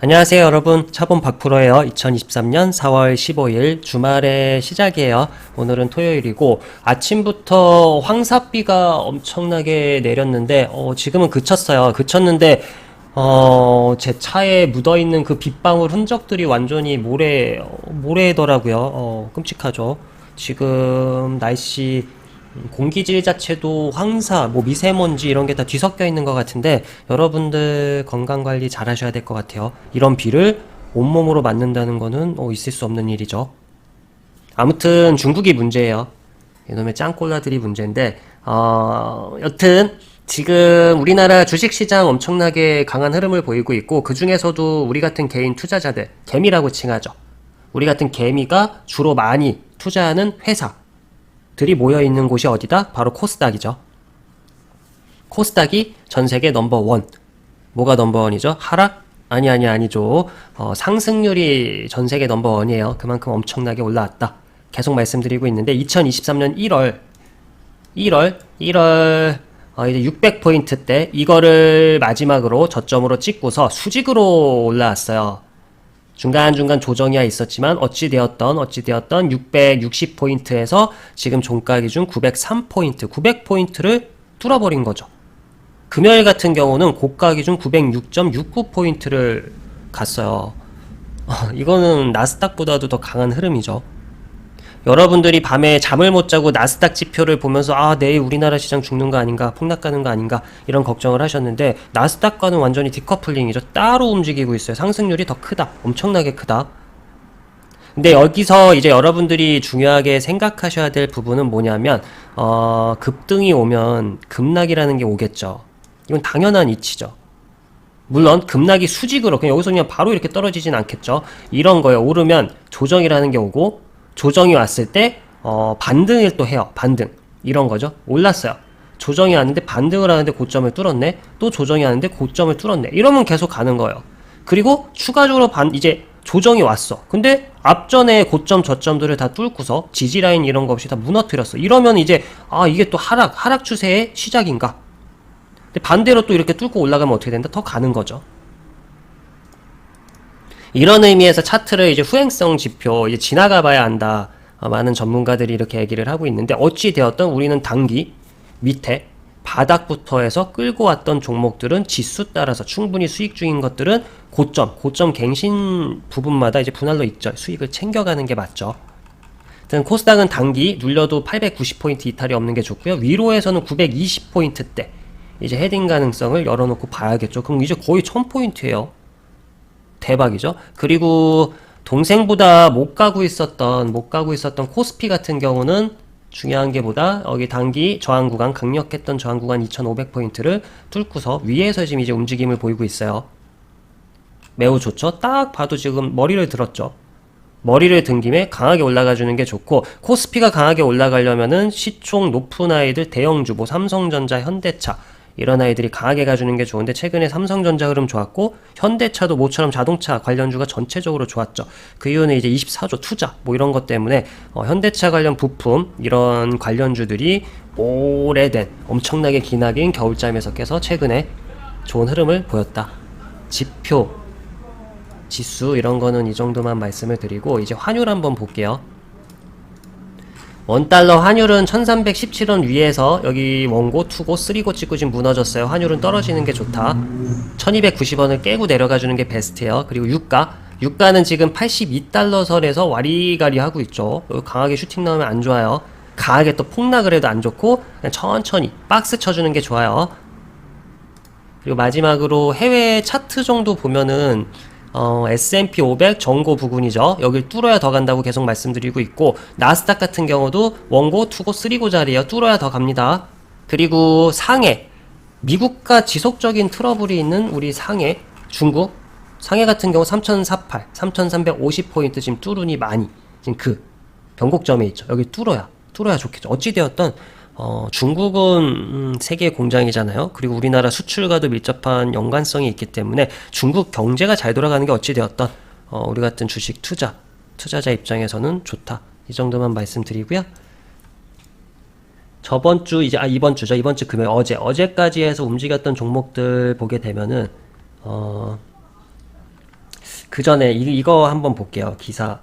안녕하세요 여러분, 차범 박프로예요. 2023년 4월 15일 주말의 시작이에요. 오늘은 토요일이고 아침부터 황사비가 엄청나게 내렸는데 지금은 그쳤어요. 그쳤는데 제 차에 묻어있는 그 빗방울 흔적들이 완전히 모래더라고요. 끔찍하죠. 지금 날씨 공기질 자체도 황사, 뭐 미세먼지 이런 게 다 뒤섞여 있는 것 같은데 여러분들 건강 관리 잘 하셔야 될 것 같아요. 이런 비를 온몸으로 맞는다는 거는 있을 수 없는 일이죠. 아무튼 중국이 문제예요. 이놈의 짱콜라들이 문제인데 여튼 지금 우리나라 주식시장 엄청나게 강한 흐름을 보이고 있고 그 중에서도 우리 같은 개인 투자자들, 개미라고 칭하죠. 우리 같은 개미가 주로 많이 투자하는 회사 들이 모여있는 곳이 어디다? 바로 코스닥이죠. 코스닥이 전세계 넘버원. 뭐가 넘버원이죠? 하락? 아니죠. 상승률이 전세계 넘버원이에요. 그만큼 엄청나게 올라왔다. 계속 말씀드리고 있는데 2023년 1월 이제 600포인트 때 이거를 마지막으로 저점으로 찍고서 수직으로 올라왔어요. 중간중간 조정이 있었지만 어찌되었던 660포인트에서 지금 종가 기준 903포인트, 900포인트를 뚫어버린 거죠. 금요일 같은 경우는 고가 기준 906.69포인트를 갔어요. 이거는 나스닥보다도 더 강한 흐름이죠. 여러분들이 밤에 잠을 못 자고 나스닥 지표를 보면서 내일 우리나라 시장 죽는 거 아닌가, 폭락가는 거 아닌가 이런 걱정을 하셨는데 나스닥과는 완전히 디커플링이죠. 따로 움직이고 있어요. 상승률이 더 크다. 엄청나게 크다. 근데 여기서 이제 여러분들이 중요하게 생각하셔야 될 부분은 뭐냐면 급등이 오면 급락이라는 게 오겠죠. 이건 당연한 이치죠. 물론 급락이 수직으로 그냥 여기서 그냥 바로 이렇게 떨어지진 않겠죠. 이런 거예요. 오르면 조정이라는 게 오고 조정이 왔을 때 반등을 또 해요. 반등 이런 거죠. 올랐어요. 조정이 왔는데 반등을 하는데 고점을 뚫었네. 또 조정이 왔는데 고점을 뚫었네. 이러면 계속 가는 거예요. 그리고 추가적으로 이제 조정이 왔어. 근데 앞전에 고점 저점들을 다 뚫고서 지지라인 이런 거 없이 다 무너뜨렸어. 이러면 이제 이게 또 하락 추세의 시작인가? 근데 반대로 또 이렇게 뚫고 올라가면 어떻게 된다? 더 가는 거죠. 이런 의미에서 차트를 이제 후행성 지표 이제 지나가 봐야 한다. 많은 전문가들이 이렇게 얘기를 하고 있는데 어찌 되었던 우리는 단기 밑에 바닥부터 해서 끌고 왔던 종목들은 지수 따라서 충분히 수익 중인 것들은 고점 갱신 부분마다 이제 분할로 있죠. 수익을 챙겨가는 게 맞죠. 일단 코스닥은 단기 눌려도 890포인트 이탈이 없는 게 좋고요. 위로에서는 920포인트대 이제 헤딩 가능성을 열어놓고 봐야겠죠. 그럼 이제 거의 1000포인트예요. 대박이죠. 그리고 동생보다 못 가고 있었던 코스피 같은 경우는 중요한 게 보다 여기 단기 저항 구간 강력했던 저항 구간 2500포인트를 뚫고서 위에서 지금 이제 움직임을 보이고 있어요. 매우 좋죠. 딱 봐도 지금 머리를 들었죠. 머리를 든 김에 강하게 올라가 주는 게 좋고 코스피가 강하게 올라가려면은 시총 높은 아이들 대형주 뭐 삼성전자, 현대차 이런 아이들이 강하게 가주는 게 좋은데 최근에 삼성전자 흐름 좋았고 현대차도 모처럼 자동차 관련주가 전체적으로 좋았죠. 그 이유는 이제 24조 투자 뭐 이런 것 때문에 현대차 관련 부품 이런 관련주들이 오래된 엄청나게 기나긴 겨울잠에서 깨서 최근에 좋은 흐름을 보였다. 지표 지수 이런 거는 이 정도만 말씀을 드리고 이제 환율 한번 볼게요. 원달러 환율은 1317원 위에서 여기 원고, 투고, 쓰리고 찍고 지금 무너졌어요. 환율은 떨어지는 게 좋다. 1290원을 깨고 내려가주는 게 베스트예요. 그리고 유가는 지금 82달러 선에서 와리가리 하고 있죠. 강하게 슈팅 나오면 안 좋아요. 강하게 또 폭락을 해도 안 좋고 그냥 천천히 박스 쳐주는 게 좋아요. 그리고 마지막으로 해외 차트 정도 보면은 S&P 500 정고 부근이죠. 여길 뚫어야 더 간다고 계속 말씀드리고 있고 나스닥 같은 경우도 원고, 투고, 쓰리고 자리에요. 뚫어야 더 갑니다. 그리고 상해 미국과 지속적인 트러블이 있는 우리 상해 중국 상해 같은 경우 3048, 3350포인트 지금 뚫으니 많이 지금 그 변곡점에 있죠. 여기 뚫어야 좋겠죠. 어찌되었던 중국은 세계 공장이잖아요. 그리고 우리나라 수출과도 밀접한 연관성이 있기 때문에 중국 경제가 잘 돌아가는 게 어찌되었던 우리 같은 주식 투자자 입장에서는 좋다. 이 정도만 말씀드리고요. 이번 주 금요일 어제까지 해서 움직였던 종목들 보게 되면은 그 전에 이거 한번 볼게요. 기사.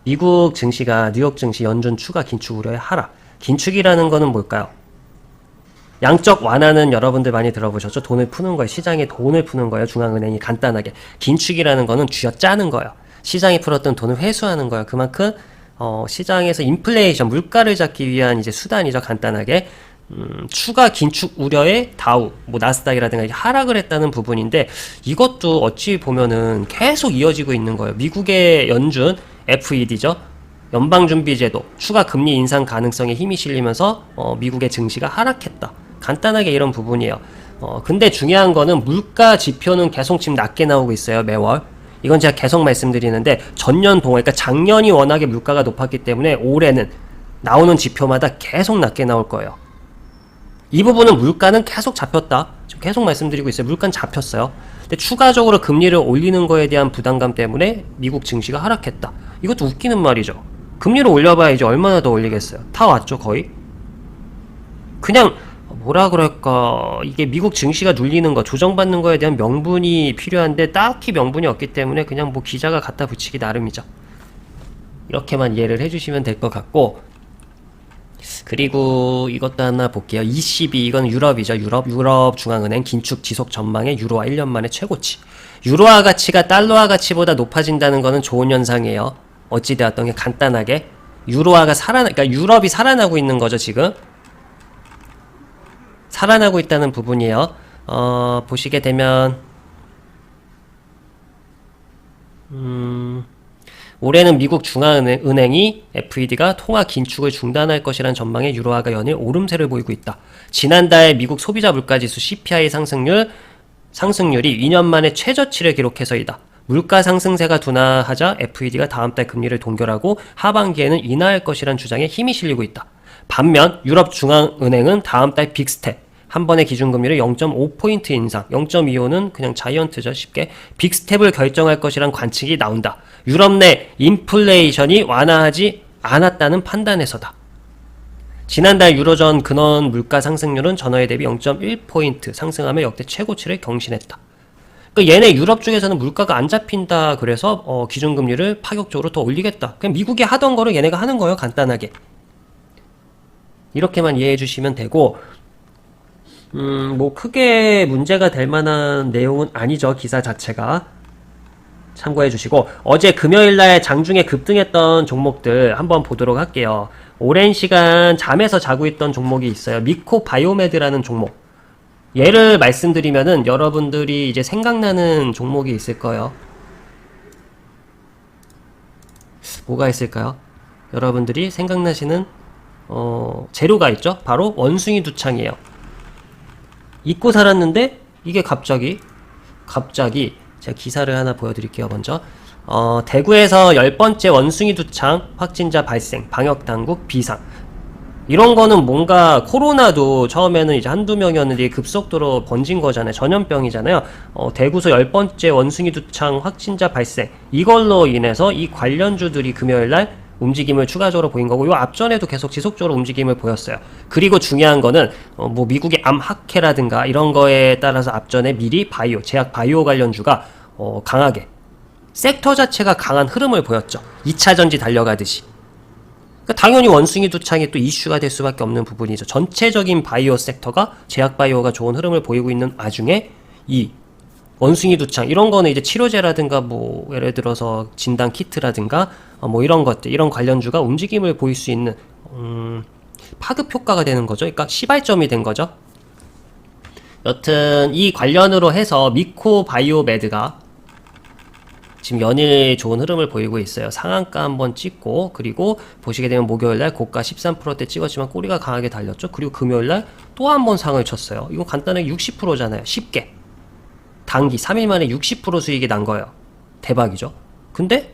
미국 증시가 뉴욕 증시 연준 추가 긴축 우려에 하락. 긴축이라는 거는 뭘까요? 양적 완화는 여러분들 많이 들어보셨죠? 돈을 푸는 거예요. 시장에 돈을 푸는 거예요. 중앙은행이 간단하게. 긴축이라는 거는 쥐어 짜는 거예요. 시장이 풀었던 돈을 회수하는 거예요. 그만큼 시장에서 인플레이션, 물가를 잡기 위한 이제 수단이죠. 간단하게. 추가 긴축 우려에 다우, 뭐 나스닥이라든가 하락을 했다는 부분인데 이것도 어찌 보면은 계속 이어지고 있는 거예요. 미국의 연준, FED죠. 연방준비제도, 추가 금리 인상 가능성에 힘이 실리면서 미국의 증시가 하락했다. 간단하게 이런 부분이에요. 근데 중요한 거는 물가 지표는 계속 지금 낮게 나오고 있어요. 매월. 이건 제가 계속 말씀드리는데 전년 동안, 그러니까 작년이 워낙에 물가가 높았기 때문에 올해는 나오는 지표마다 계속 낮게 나올 거예요. 이 부분은 물가는 계속 잡혔다. 지금 계속 말씀드리고 있어요. 물가는 잡혔어요. 근데 추가적으로 금리를 올리는 거에 대한 부담감 때문에 미국 증시가 하락했다. 이것도 웃기는 말이죠. 금리를 올려봐야 이제 얼마나 더 올리겠어요. 다 왔죠, 거의. 그냥 뭐라 그럴까, 이게 미국 증시가 눌리는 거, 조정받는 거에 대한 명분이 필요한데 딱히 명분이 없기 때문에 그냥 뭐 기자가 갖다 붙이기 나름이죠. 이렇게만 이해를 해주시면 될 것 같고, 그리고 이것도 하나 볼게요. ECB, 이건 유럽이죠. 유럽 중앙은행 긴축 지속 전망의 유로화 1년 만에 최고치. 유로화 가치가 달러화 가치보다 높아진다는 거는 좋은 현상이에요. 어찌되었던 게 간단하게 유로화가 그러니까 유럽이 살아나고 있는 거죠. 지금 살아나고 있다는 부분이에요. 보시게 되면 올해는 미국 중앙은행이 FED가 통화 긴축을 중단할 것이라는 전망에 유로화가 연일 오름세를 보이고 있다. 지난달 미국 소비자 물가지수 CPI 상승률이 2년 만에 최저치를 기록해서이다. 물가 상승세가 둔화하자 FED가 다음 달 금리를 동결하고 하반기에는 인하할 것이란 주장에 힘이 실리고 있다. 반면 유럽 중앙은행은 다음 달 빅스텝, 한 번의 기준금리를 0.5포인트 인상, 0.25는 그냥 자이언트죠. 쉽게. 빅스텝을 결정할 것이란 관측이 나온다. 유럽 내 인플레이션이 완화하지 않았다는 판단에서다. 지난달 유로존 근원 물가 상승률은 전월 대비 0.1포인트 상승하며 역대 최고치를 경신했다. 그러니까 얘네 유럽 쪽에서는 물가가 안 잡힌다 그래서 기준금리를 파격적으로 더 올리겠다. 그냥 미국이 하던 거를 얘네가 하는 거예요. 간단하게. 이렇게만 이해해 주시면 되고, 뭐 크게 문제가 될 만한 내용은 아니죠. 기사 자체가. 참고해 주시고, 어제 금요일날 장중에 급등했던 종목들 한번 보도록 할게요. 오랜 시간 잠에서 자고 있던 종목이 있어요. 미코 바이오메드라는 종목. 얘를 말씀드리면은 여러분들이 이제 생각나는 종목이 있을 거예요. 뭐가 있을까요? 여러분들이 생각나시는 재료가 있죠? 바로 원숭이 두창이에요. 잊고 살았는데 이게 갑자기 제가 기사를 하나 보여드릴게요. 먼저 대구에서 10번째 원숭이 두창 확진자 발생, 방역당국 비상. 이런 거는 뭔가 코로나도 처음에는 이제 한두 명이었는데 급속도로 번진 거잖아요. 전염병이잖아요. 대구서 10번째 원숭이 두창 확진자 발생. 이걸로 인해서 이 관련주들이 금요일날 움직임을 추가적으로 보인 거고, 요 앞전에도 계속 지속적으로 움직임을 보였어요. 그리고 중요한 거는 뭐 미국의 암학회라든가 이런 거에 따라서 앞전에 미리 바이오, 제약 바이오 관련주가 강하게, 섹터 자체가 강한 흐름을 보였죠. 2차 전지 달려가듯이. 그러니까 당연히 원숭이 두창이 또 이슈가 될 수밖에 없는 부분이죠. 전체적인 바이오 섹터가, 제약 바이오가 좋은 흐름을 보이고 있는 와중에 이 원숭이 두창, 이런 거는 이제 치료제라든가 뭐 예를 들어서 진단 키트라든가 뭐 이런 것들, 이런 관련주가 움직임을 보일 수 있는 파급 효과가 되는 거죠. 그러니까 시발점이 된 거죠. 여튼 이 관련으로 해서 미코 바이오메드가 지금 연일 좋은 흐름을 보이고 있어요. 상한가 한번 찍고, 그리고 보시게 되면 목요일날 고가 13%대 찍었지만 꼬리가 강하게 달렸죠. 그리고 금요일날 또 한 번 상을 쳤어요. 이거 간단하게 60%잖아요. 쉽게. 단기 3일 만에 60% 수익이 난 거예요. 대박이죠. 근데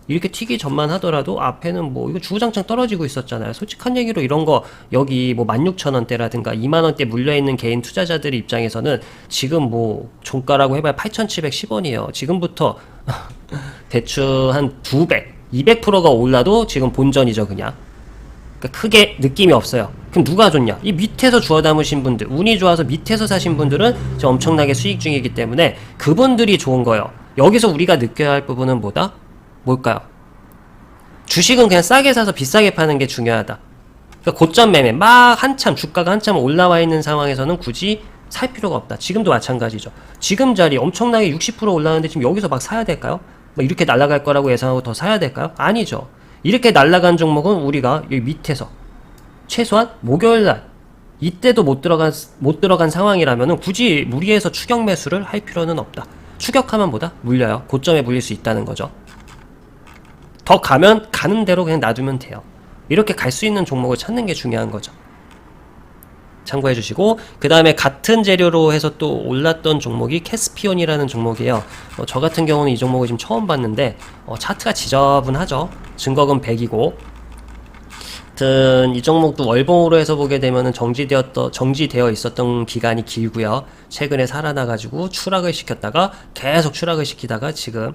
이렇게 튀기 전만 하더라도 앞에는 뭐 이거 주구장창 떨어지고 있었잖아요. 솔직한 얘기로 이런 거 여기 뭐 16,000원대라든가 2만원대 물려있는 개인 투자자들 입장에서는 지금 뭐 종가라고 해봐야 8,710원이에요. 지금부터 대충 한 200, 200%가 올라도 지금 본전이죠. 그냥. 그러니까 크게 느낌이 없어요. 그럼 누가 좋냐? 이 밑에서 주워 담으신 분들, 운이 좋아서 밑에서 사신 분들은 지금 엄청나게 수익 중이기 때문에 그분들이 좋은 거예요. 여기서 우리가 느껴야 할 부분은 뭐다? 뭘까요? 주식은 그냥 싸게 사서 비싸게 파는 게 중요하다. 그러니까 고점 매매, 막 한참 주가가 한참 올라와 있는 상황에서는 굳이 살 필요가 없다. 지금도 마찬가지죠. 지금 자리 엄청나게 60% 올라가는데 지금 여기서 막 사야 될까요? 뭐 이렇게 날아갈 거라고 예상하고 더 사야 될까요? 아니죠. 이렇게 날아간 종목은 우리가 여기 밑에서 최소한 목요일날 이때도 못 들어간 상황이라면 굳이 무리해서 추격 매수를 할 필요는 없다. 추격하면 뭐다? 물려요. 고점에 물릴 수 있다는 거죠. 더 가면 가는 대로 그냥 놔두면 돼요. 이렇게 갈 수 있는 종목을 찾는 게 중요한 거죠. 참고해 주시고, 그 다음에 같은 재료로 해서 또 올랐던 종목이 캐스피온이라는 종목이에요. 저 같은 경우는 이 종목을 지금 처음 봤는데 차트가 지저분하죠. 증거금 100이고, 하여튼 이 종목도 월봉으로 해서 보게 되면은 정지되어 있었던 기간이 길고요. 최근에 살아나가지고 추락을 시켰다가 계속 추락을 시키다가 지금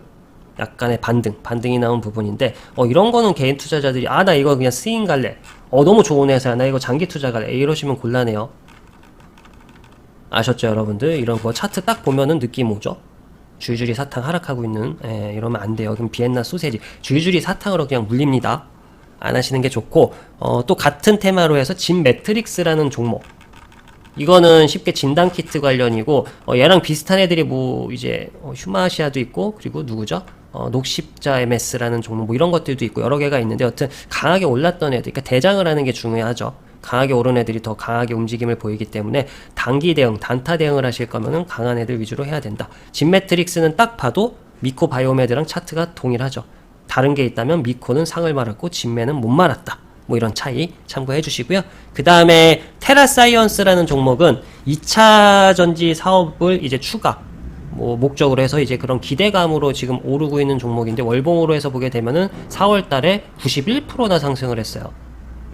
약간의 반등이 나온 부분인데, 이런 거는 개인 투자자들이 나 이거 그냥 스윙 갈래, 너무 좋은 회사야, 나 이거 장기 투자 갈래, 이러시면 곤란해요. 아셨죠 여러분들? 이런 거 차트 딱 보면은 느낌 오죠? 줄줄이 사탕 하락하고 있는, 이러면 안 돼요. 그럼 비엔나 소세지 줄줄이 사탕으로 그냥 물립니다. 안 하시는 게 좋고, 또 같은 테마로 해서 진 매트릭스라는 종목, 이거는 쉽게 진단키트 관련이고, 얘랑 비슷한 애들이 뭐 이제 휴마시아도 있고, 그리고 누구죠? 녹십자 MS라는 종목, 뭐 이런 것들도 있고 여러 개가 있는데, 여튼 강하게 올랐던 애들, 그러니까 대장을 하는 게 중요하죠. 강하게 오른 애들이 더 강하게 움직임을 보이기 때문에 단기 대응, 단타 대응을 하실 거면은 강한 애들 위주로 해야 된다. 진매트릭스는 딱 봐도 미코 바이오메드랑 차트가 동일하죠. 다른 게 있다면 미코는 상을 말았고 진매는 못 말았다. 뭐 이런 차이 참고해 주시고요. 그 다음에 테라사이언스라는 종목은 2차 전지 사업을 이제 추가 목적으로 해서 이제 그런 기대감으로 지금 오르고 있는 종목인데, 월봉으로 해서 보게 되면은 4월 달에 91%나 상승을 했어요.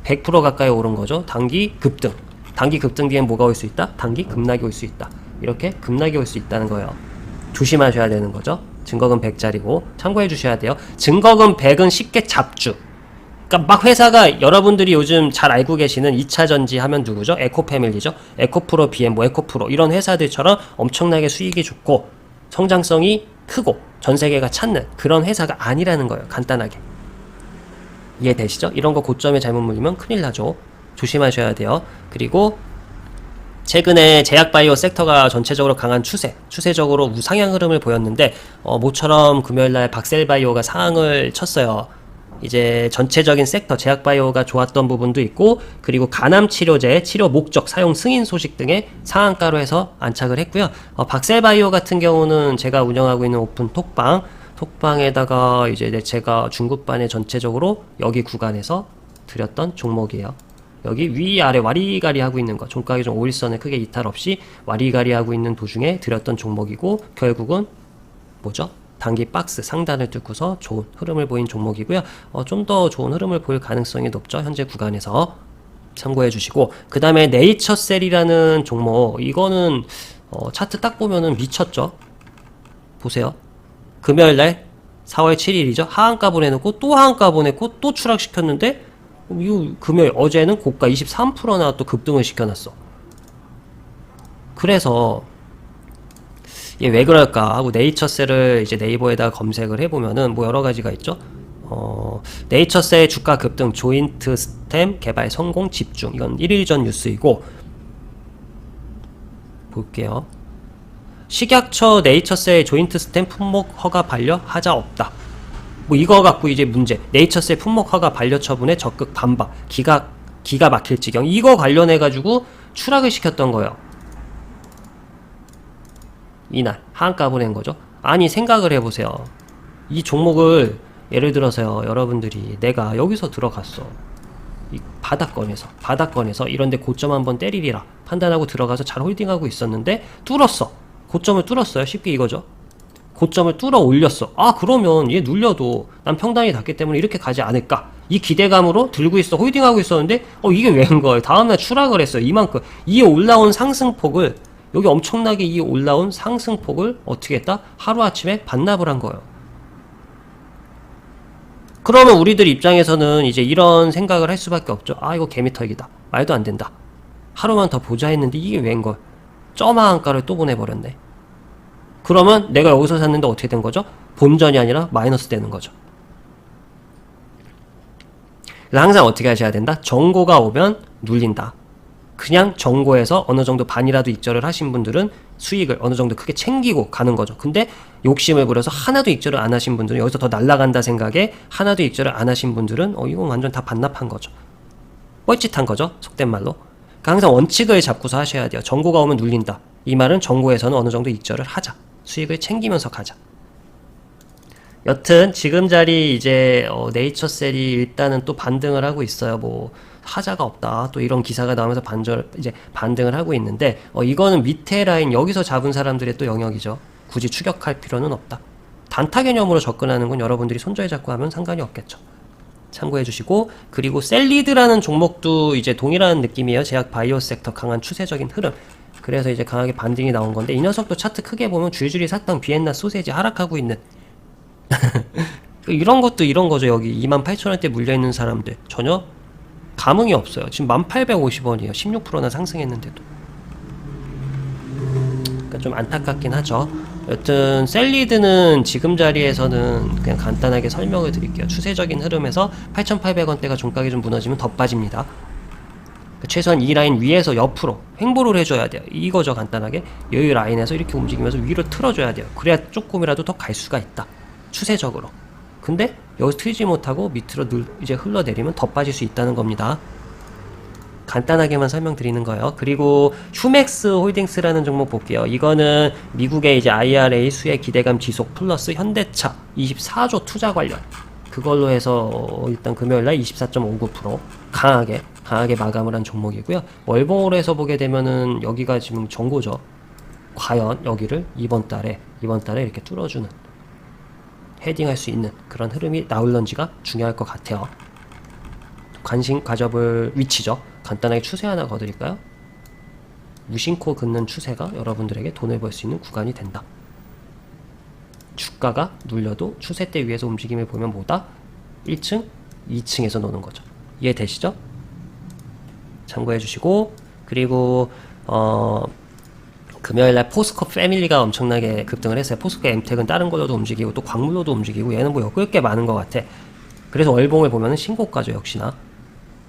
100% 가까이 오른 거죠. 단기 급등. 단기 급등 뒤엔 뭐가 올 수 있다? 단기 급락이 올 수 있다. 이렇게 급락이 올 수 있다는 거예요. 조심하셔야 되는 거죠. 증거금 100짜리고 참고해 주셔야 돼요. 증거금 100은 쉽게 잡주. 그러니까 막 회사가 여러분들이 요즘 잘 알고 계시는 2차 전지 하면 누구죠? 에코패밀리죠. 에코프로, BM, 뭐 에코프로 이런 회사들처럼 엄청나게 수익이 좋고 성장성이 크고 전 세계가 찾는 그런 회사가 아니라는 거예요. 간단하게 이해되시죠? 이런 거 고점에 잘못 물리면 큰일 나죠. 조심하셔야 돼요. 그리고 최근에 제약바이오 섹터가 전체적으로 강한 추세적으로 우상향 흐름을 보였는데, 모처럼 금요일날 박셀바이오가 상황을 쳤어요. 이제 전체적인 섹터 제약바이오가 좋았던 부분도 있고, 그리고 간암 치료제 치료 목적 사용 승인 소식 등의 상한가로 해서 안착을 했고요. 박셀바이오 같은 경우는 제가 운영하고 있는 오픈 톡방에다가 이제 제가 중급반에 전체적으로 여기 구간에서 드렸던 종목이에요. 여기 위아래 와리가리 하고 있는 거, 종가 기준 5일선에 크게 이탈 없이 와리가리 하고 있는 도중에 드렸던 종목이고, 결국은 뭐죠? 단기 박스 상단을 뚫고서 좋은 흐름을 보인 종목이고요. 좀 더 좋은 흐름을 보일 가능성이 높죠. 현재 구간에서 참고해 주시고, 그 다음에 네이처셀이라는 종목, 이거는 차트 딱 보면은 미쳤죠. 보세요. 금요일날 4월 7일이죠. 하한가 보내놓고 또 하한가 보냈고 또 추락시켰는데, 이 금요일 어제는 고가 23%나 또 급등을 시켜놨어. 그래서 얘 왜 그럴까 하고 네이처셀을 이제 네이버에다 검색을 해보면은 뭐 여러 가지가 있죠. 네이처셀 주가 급등, 조인트 스템 개발 성공 집중. 이건 1일 전 뉴스이고, 볼게요. 식약처 네이처셀 조인트 스템 품목 허가 반려 하자 없다. 뭐 이거 갖고 이제 문제. 네이처셀 품목 허가 반려 처분에 적극 반박. 기가 막힐 지경. 이거 관련해 가지고 추락을 시켰던 거예요. 이날 하한가 보낸 거죠. 아니 생각을 해보세요. 이 종목을 예를 들어서요, 여러분들이 내가 여기서 들어갔어. 이 바닥권에서 이런데 고점 한번 때리리라 판단하고 들어가서 잘 홀딩하고 있었는데 뚫었어. 고점을 뚫었어요. 쉽게 이거죠. 고점을 뚫어 올렸어. 그러면 얘 눌려도 난 평단이 닿기 때문에 이렇게 가지 않을까, 이 기대감으로 들고 있어, 홀딩하고 있었는데 이게 왜인 거예요? 다음날 추락을 했어요. 이만큼 이 올라온 상승폭을, 여기 엄청나게 이 올라온 상승폭을 어떻게 했다? 하루아침에 반납을 한 거예요. 그러면 우리들 입장에서는 이제 이런 생각을 할 수밖에 없죠. 아, 이거 개미털기다. 말도 안 된다. 하루만 더 보자 했는데 이게 웬걸. 저마한 가를 또 보내버렸네. 그러면 내가 여기서 샀는데 어떻게 된 거죠? 본전이 아니라 마이너스 되는 거죠. 그래서 항상 어떻게 하셔야 된다? 정고가 오면 눌린다. 그냥 정고에서 어느 정도 반이라도 익절을 하신 분들은 수익을 어느 정도 크게 챙기고 가는 거죠. 근데 욕심을 부려서 하나도 익절을 안 하신 분들은, 여기서 더 날아간다 생각에 하나도 익절을 안 하신 분들은 이건 완전 다 반납한 거죠. 뻘짓한 거죠. 속된 말로. 그러니까 항상 원칙을 잡고서 하셔야 돼요. 정고가 오면 눌린다. 이 말은 정고에서는 어느 정도 익절을 하자. 수익을 챙기면서 가자. 여튼 지금 자리 이제 네이처셀이 일단은 또 반등을 하고 있어요. 뭐 하자가 없다. 또 이런 기사가 나오면서 이제 반등을 하고 있는데 이거는 밑에 라인 여기서 잡은 사람들의 또 영역이죠. 굳이 추격할 필요는 없다. 단타 개념으로 접근하는 건 여러분들이 손절에 잡고 하면 상관이 없겠죠. 참고해 주시고, 그리고 셀리드라는 종목도 이제 동일한 느낌이에요. 제약 바이오 섹터 강한 추세적인 흐름. 그래서 이제 강하게 반등이 나온 건데, 이 녀석도 차트 크게 보면 줄줄이 사탕 비엔나 소세지 하락하고 있는 이런 것도 이런 거죠. 여기 28,000원대 물려있는 사람들 전혀 감흥이 없어요. 지금 1850원이에요 16%나 상승했는데도. 그러니까 좀 안타깝긴 하죠. 여튼 셀리드는 지금 자리에서는 그냥 간단하게 설명을 드릴게요. 추세적인 흐름에서 8,800원대가 종가게 좀 무너지면 더 빠집니다. 최소한 이 라인 위에서 옆으로 횡보를 해줘야 돼요. 이거죠. 간단하게 여기 라인에서 이렇게 움직이면서 위로 틀어줘야 돼요. 그래야 조금이라도 더 갈 수가 있다. 추세적으로. 근데 여기서 틀지 못하고 밑으로 이제 흘러내리면 더 빠질 수 있다는 겁니다. 간단하게만 설명드리는 거예요. 그리고 휴맥스 홀딩스라는 종목 볼게요. 이거는 미국의 이제 IRA 수혜 기대감 지속 플러스 현대차 24조 투자 관련, 그걸로 해서 일단 금요일날 24.59% 강하게 마감을 한 종목이고요. 월봉으로 해서 보게 되면은 여기가 지금 정고죠. 과연 여기를 이번 달에 이렇게 뚫어주는, 헤딩할 수 있는 그런 흐름이 나올런지가 중요할 것 같아요. 관심 가져볼 위치죠. 간단하게 추세 하나 거드릴까요? 무심코 긋는 추세가 여러분들에게 돈을 벌 수 있는 구간이 된다. 주가가 눌려도 추세대 위에서 움직임을 보면 뭐다? 1층, 2층에서 노는 거죠. 이해되시죠? 참고해 주시고, 그리고 금요일날 포스코 패밀리가 엄청나게 급등을 했어요. 포스코 엠텍은 다른 걸로도 움직이고 또 광물로도 움직이고, 얘는 뭐 엮을 게 많은 것 같아. 그래서 월봉을 보면은 신고가죠. 역시나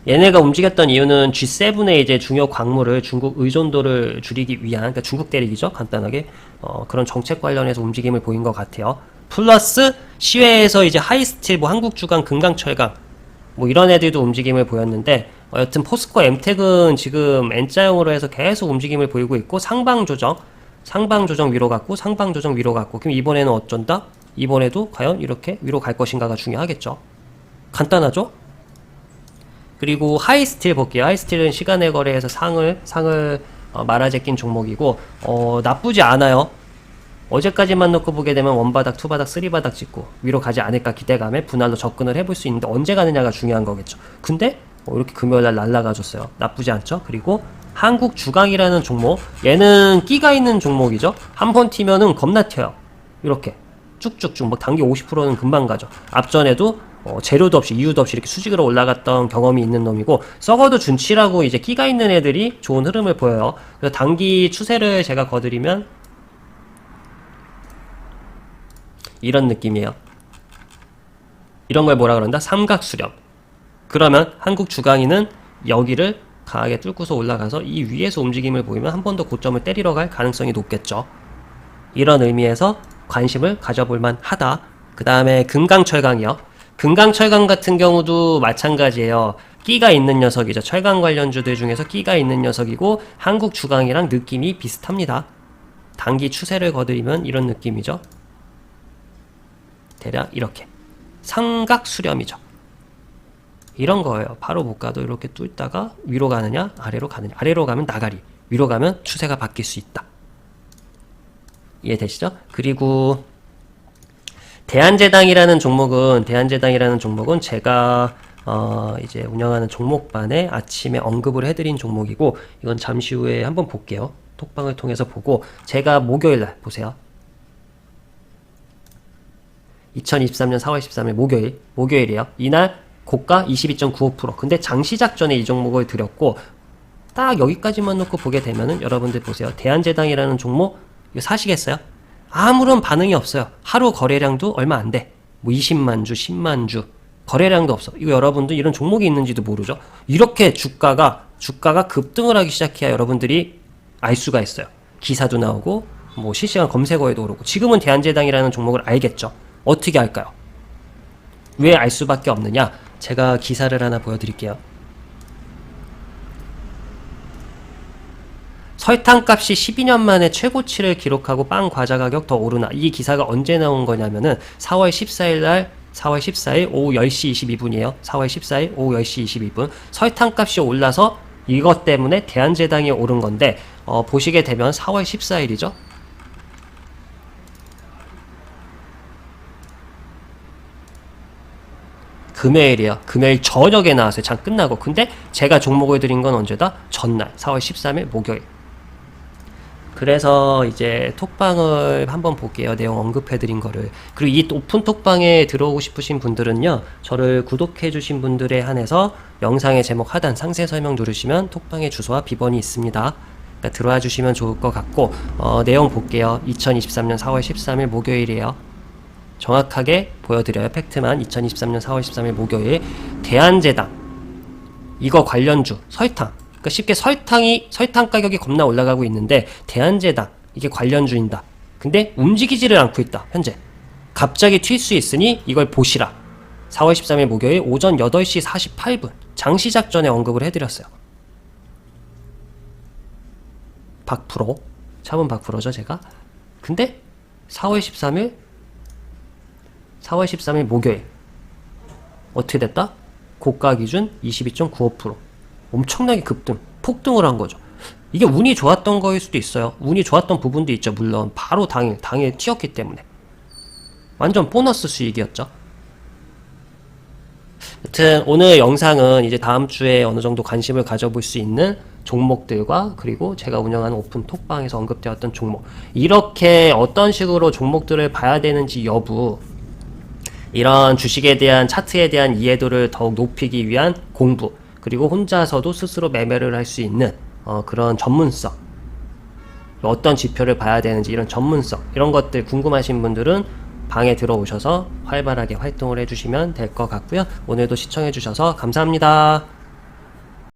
얘네가 움직였던 이유는 G7의 이제 중요 광물을 중국 의존도를 줄이기 위한, 그러니까 중국 때리기죠. 간단하게 그런 정책 관련해서 움직임을 보인 것 같아요. 플러스 시외에서 이제 하이스틸, 뭐 한국주강, 금강철강 뭐 이런 애들도 움직임을 보였는데, 여튼 포스코 엠텍은 지금 N자형으로 해서 계속 움직임을 보이고 있고, 상방 조정 위로 갔고 상방 조정 위로 갔고, 그럼 이번에는 어쩐다? 이번에도 과연 이렇게 위로 갈 것인가가 중요하겠죠. 간단하죠? 그리고 하이스틸 볼게요. 하이스틸은 시간의 거래에서 상을 말아제낀 종목이고 나쁘지 않아요. 어제까지만 놓고 보게 되면 원바닥, 투바닥, 쓰리바닥 찍고 위로 가지 않을까 기대감에 분할로 접근을 해볼 수 있는데, 언제 가느냐가 중요한 거겠죠. 근데 이렇게 금요일날 날라가줬어요. 나쁘지 않죠. 그리고 한국주강이라는 종목, 얘는 끼가 있는 종목이죠. 한 번 튀면은 겁나 튀어요. 이렇게 쭉쭉쭉 뭐 단기 50%는 금방 가죠. 앞전에도 재료도 없이 이유도 없이 이렇게 수직으로 올라갔던 경험이 있는 놈이고, 썩어도 준치라고 이제 끼가 있는 애들이 좋은 흐름을 보여요. 그래서 단기 추세를 제가 거드리면 이런 느낌이에요. 이런 걸 뭐라 그런다? 삼각수렴. 그러면 한국 주강인은 여기를 강하게 뚫고서 올라가서 이 위에서 움직임을 보이면 한 번 더 고점을 때리러 갈 가능성이 높겠죠. 이런 의미에서 관심을 가져볼 만하다. 그 다음에 금강철강이요. 금강철강 같은 경우도 마찬가지예요. 끼가 있는 녀석이죠. 철강 관련주들 중에서 끼가 있는 녀석이고, 한국 주강이랑 느낌이 비슷합니다. 단기 추세를 거드리면 이런 느낌이죠. 대략 이렇게 삼각 수렴이죠. 이런 거예요. 바로 못 가도 이렇게 뚫다가 위로 가느냐 아래로 가느냐, 아래로 가면 나가리, 위로 가면 추세가 바뀔 수 있다. 이해되시죠? 그리고 대한제당이라는 종목은 제가 이제 운영하는 종목반에 아침에 언급을 해드린 종목이고, 이건 잠시 후에 한번 볼게요. 톡방을 통해서 보고, 제가 목요일날 보세요. 2023년 4월 13일 목요일이에요. 이날 고가 22.95%. 근데 장시작 전에 이 종목을 드렸고 딱 여기까지만 놓고 보게 되면은 여러분들 보세요. 대한제당이라는 종목 이거 사시겠어요? 아무런 반응이 없어요. 하루 거래량도 얼마 안 돼. 뭐 20만 주, 10만 주. 거래량도 없어. 이거 여러분들 이런 종목이 있는지도 모르죠. 이렇게 주가가 급등을 하기 시작해야 여러분들이 알 수가 있어요. 기사도 나오고 뭐 실시간 검색어에도 오르고. 지금은 대한제당이라는 종목을 알겠죠. 어떻게 알까요? 왜 알 수밖에 없느냐? 제가 기사를 하나 보여드릴게요. 설탕값이 12년 만에 최고치를 기록하고 빵 과자 가격 더 오르나. 이 기사가 언제 나온 거냐면은 4월 14일 오후 10시 22분이에요. 4월 14일 오후 10시 22분. 설탕값이 올라서 이것 때문에 대한제당이 오른 건데 보시게 되면 4월 14일이죠. 금요일이에요. 금요일 저녁에 나왔어요. 장 끝나고. 근데 제가 종목을 드린 건 언제다? 전날 4월 13일 목요일. 그래서 이제 톡방을 한번 볼게요. 내용 언급해드린 거를. 그리고 이 오픈 톡방에 들어오고 싶으신 분들은요, 저를 구독해주신 분들에 한해서 영상의 제목 하단 상세 설명 누르시면 톡방의 주소와 비번이 있습니다. 그러니까 들어와 주시면 좋을 것 같고, 내용 볼게요. 2023년 4월 13일 목요일이에요. 정확하게 보여드려요. 팩트만. 2023년 4월 13일 목요일. 대한제당. 이거 관련주. 설탕. 그러니까 쉽게 설탕 가격이 겁나 올라가고 있는데 대한제당 이게 관련주인다. 근데 움직이지를 않고 있다. 현재 갑자기 튈 수 있으니 이걸 보시라. 4월 13일 목요일 오전 8시 48분 장시작 전에 언급을 해드렸어요. 박프로 차분 박프로죠 제가. 근데 4월 13일 목요일 어떻게 됐다? 고가 기준 22.95%. 엄청나게 급등, 폭등을 한 거죠. 이게 운이 좋았던 거일 수도 있어요. 운이 좋았던 부분도 있죠. 물론 바로 당일 튀었기 때문에 완전 보너스 수익이었죠. 여튼 오늘 영상은 이제 다음 주에 어느 정도 관심을 가져볼 수 있는 종목들과 그리고 제가 운영하는 오픈 톡방에서 언급되었던 종목, 이렇게 어떤 식으로 종목들을 봐야 되는지 여부, 이런 주식에 대한 차트에 대한 이해도를 더욱 높이기 위한 공부, 그리고 혼자서도 스스로 매매를 할 수 있는 그런 전문성, 어떤 지표를 봐야 되는지 이런 전문성, 이런 것들 궁금하신 분들은 방에 들어오셔서 활발하게 활동을 해주시면 될 것 같고요. 오늘도 시청해주셔서 감사합니다.